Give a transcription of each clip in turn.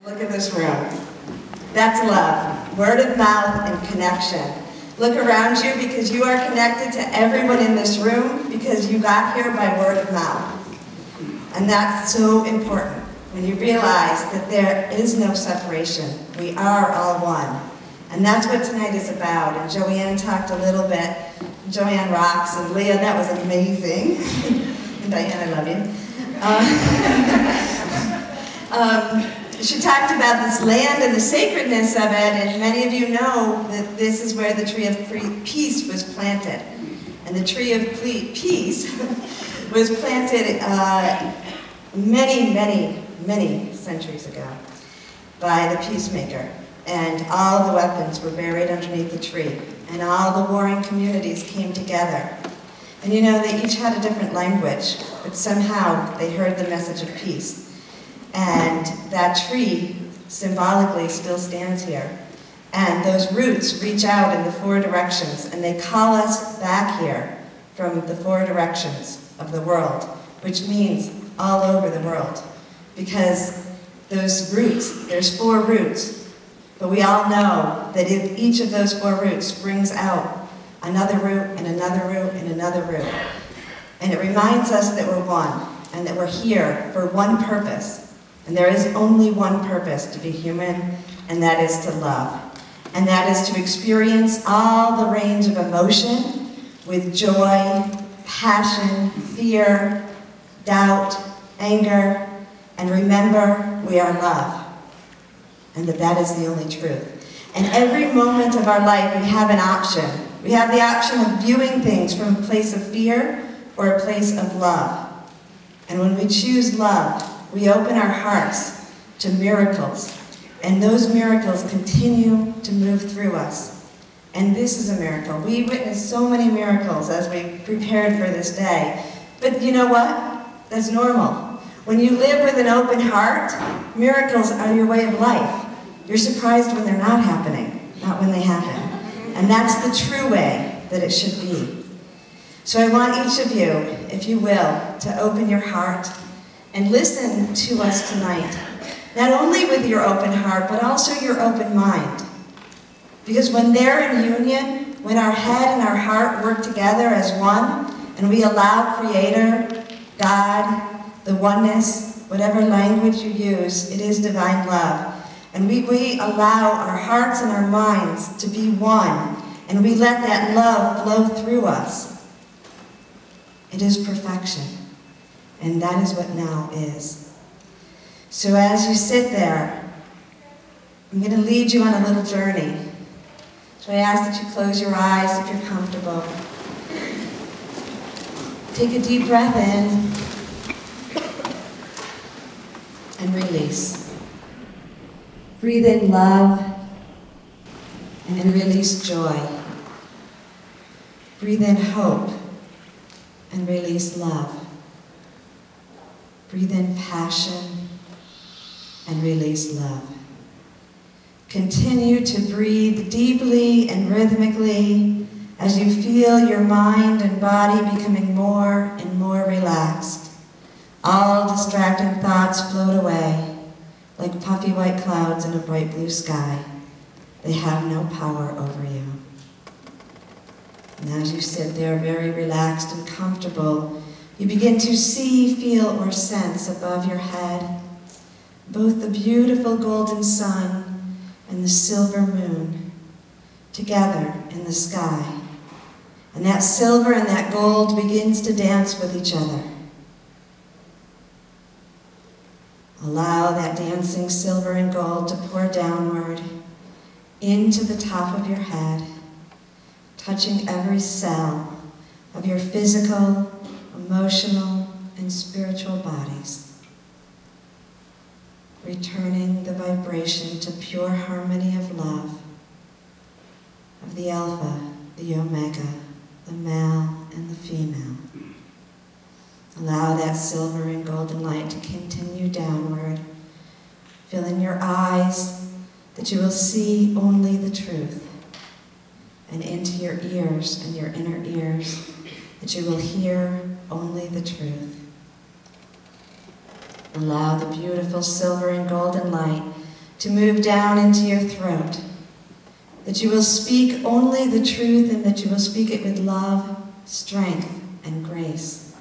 Look at this room. That's love. Word of mouth and connection. Look around you because you are connected to everyone in this room because you got here by word of mouth. And that's so important when you realize that there is no separation. We are all one. And that's what tonight is about. And Joanne talked a little bit. Joanne rocks, and Leah, that was amazing. And Diane, I love you. She talked about this land and the sacredness of it, and many of you know that this is where the tree of peace was planted. And the tree of peace was planted many centuries ago by the peacemaker. And all the weapons were buried underneath the tree. And all the warring communities came together. And you know, they each had a different language, but somehow they heard the message of peace. And that tree symbolically still stands here. And those roots reach out in the four directions, and they call us back here from the four directions of the world, which means all over the world. Because those roots, there's four roots, but we all know that each of those four roots brings out another root and another root and another root. And it reminds us that we're one, and that we're here for one purpose. And there is only one purpose to be human, and that is to love. And that is to experience all the range of emotion with joy, passion, fear, doubt, anger, and remember, we are love. And that is the only truth. And every moment of our life, we have an option. We have the option of viewing things from a place of fear or a place of love. And when we choose love, we open our hearts to miracles, and those miracles continue to move through us. And this is a miracle. We witnessed so many miracles as we prepared for this day. But you know what? That's normal. When you live with an open heart, miracles are your way of life. You're surprised when they're not happening, not when they happen. And that's the true way that it should be. So I want each of you, if you will, to open your heart and listen to us tonight, not only with your open heart, but also your open mind. Because when they're in union, when our head and our heart work together as one, and we allow Creator, God, the oneness, whatever language you use, it is divine love. And we allow our hearts and our minds to be one, and we let that love flow through us. It is perfection. And that is what now is. So as you sit there, I'm going to lead you on a little journey. So I ask that you close your eyes if you're comfortable. Take a deep breath in and release. Breathe in love and release joy. Breathe in hope and release love. Breathe in passion and release love. Continue to breathe deeply and rhythmically as you feel your mind and body becoming more and more relaxed. All distracting thoughts float away like puffy white clouds in a bright blue sky. They have no power over you. And as you sit there very relaxed and comfortable, you begin to see, feel, or sense above your head both the beautiful golden sun and the silver moon together in the sky. And that silver and that gold begins to dance with each other. Allow that dancing silver and gold to pour downward into the top of your head, touching every cell of your physical, emotional, and spiritual bodies, returning the vibration to pure harmony of love, of the Alpha, the Omega, the male and the female. Allow that silver and golden light to continue downward. Fill in your eyes that you will see only the truth, and into your ears and your inner ears that you will hear only the truth. Allow the beautiful silver and golden light to move down into your throat, that you will speak only the truth and that you will speak it with love, strength, and grace.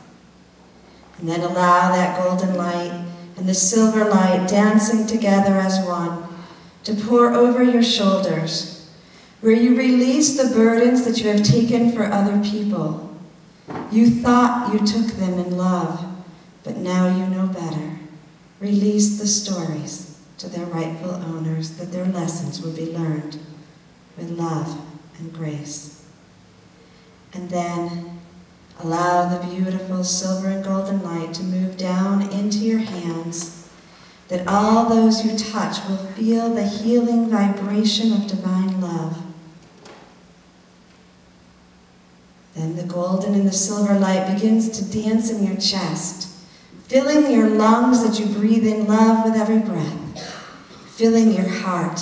And then allow that golden light and the silver light dancing together as one to pour over your shoulders, where you release the burdens that you have taken for other people. You thought you took them in love, but now you know better. Release the stories to their rightful owners, that their lessons will be learned with love and grace. And then allow the beautiful silver and golden light to move down into your hands, that all those you touch will feel the healing vibration of divine love. Then the golden and the silver light begins to dance in your chest, filling your lungs that you breathe in love with every breath, filling your heart,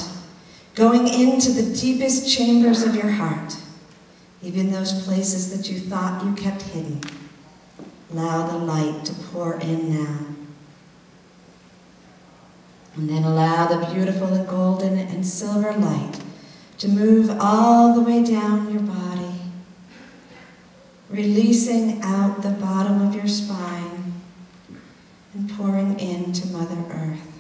going into the deepest chambers of your heart, even those places that you thought you kept hidden. Allow the light to pour in now. And then allow the beautiful and golden and silver light to move all the way down your body, releasing out the bottom of your spine and pouring into Mother Earth.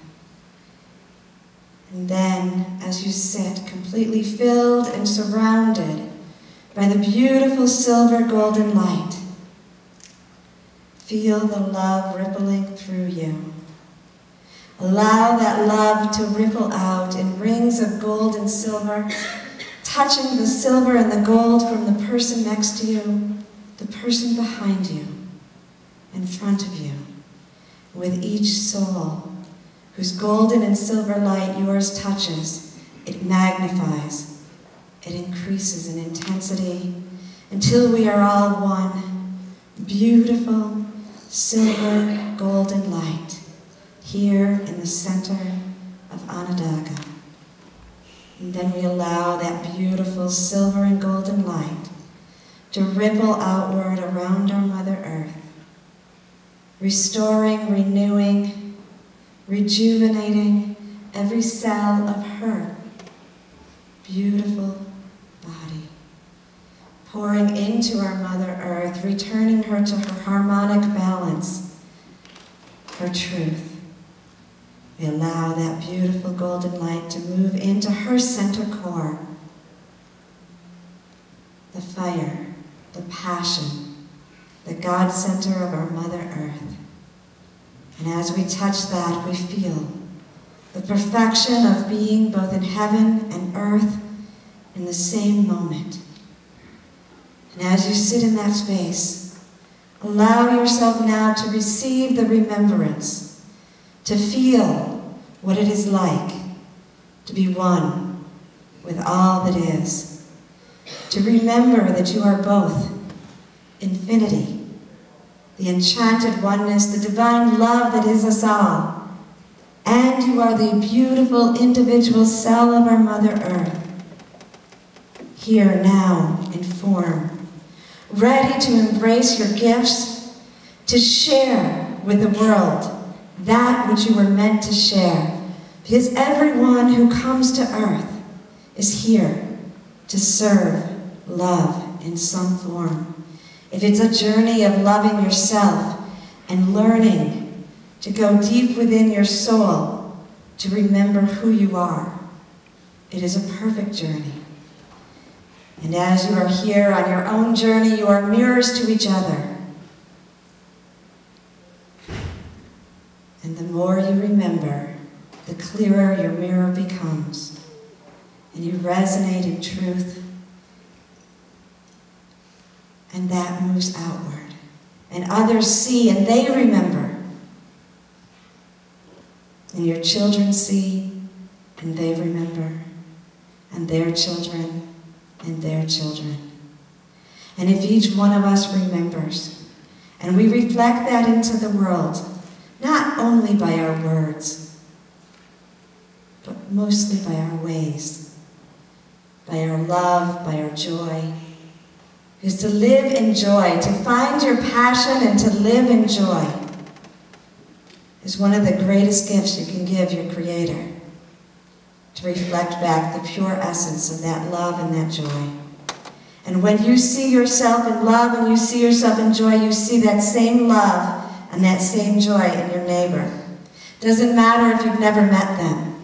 And then, as you sit completely filled and surrounded by the beautiful silver golden light, feel the love rippling through you. Allow that love to ripple out in rings of gold and silver, touching the silver and the gold from the person next to you, the person behind you, in front of you, with each soul whose golden and silver light yours touches. It magnifies, it increases in intensity until we are all one beautiful silver golden light here in the center of Onondaga. And then we allow that beautiful silver and golden light to ripple outward around our Mother Earth, restoring, renewing, rejuvenating every cell of her beautiful body, pouring into our Mother Earth, returning her to her harmonic balance, her truth. We allow that beautiful golden light to move into her center core, the fire, the passion, the God center of our Mother Earth. And as we touch that, we feel the perfection of being both in heaven and earth in the same moment. And as you sit in that space, allow yourself now to receive the remembrance, to feel what it is like to be one with all that is, to remember that you are both infinity, the enchanted oneness, the divine love that is us all. And you are the beautiful individual cell of our Mother Earth, here now in form, ready to embrace your gifts, to share with the world that which you were meant to share. Because everyone who comes to earth is here to serve love in some form. If it's a journey of loving yourself and learning to go deep within your soul to remember who you are, it is a perfect journey. And as you are here on your own journey, you are mirrors to each other. And the more you remember, the clearer your mirror becomes, and you resonate in truth. And that moves outward. And others see and they remember. And your children see and they remember. And their children and their children. And if each one of us remembers, and we reflect that into the world, not only by our words, but mostly by our ways, by our love, by our joy, is to live in joy, to find your passion and to live in joy is one of the greatest gifts you can give your Creator. to reflect back the pure essence of that love and that joy. And when you see yourself in love and you see yourself in joy, you see that same love and that same joy in your neighbor. Doesn't matter if you've never met them.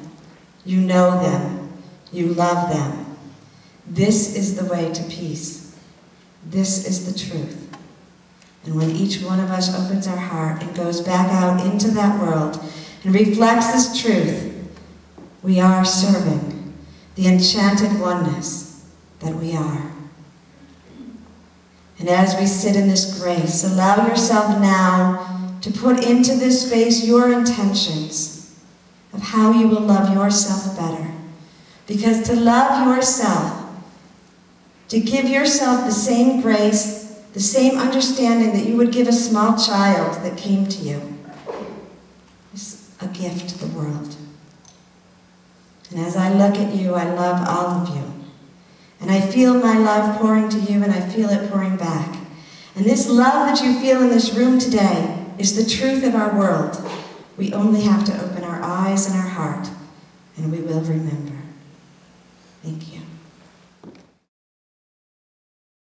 You know them. You love them. This is the way to peace. This is the truth. And when each one of us opens our heart and goes back out into that world and reflects this truth, we are serving the enchanted oneness that we are. And as we sit in this grace, allow yourself now to put into this space your intentions of how you will love yourself better. Because to love yourself, to give yourself the same grace, the same understanding that you would give a small child that came to you, is a gift to the world. And as I look at you, I love all of you. And I feel my love pouring to you, and I feel it pouring back. And this love that you feel in this room today is the truth of our world. We only have to open our eyes and our heart, and we will remember.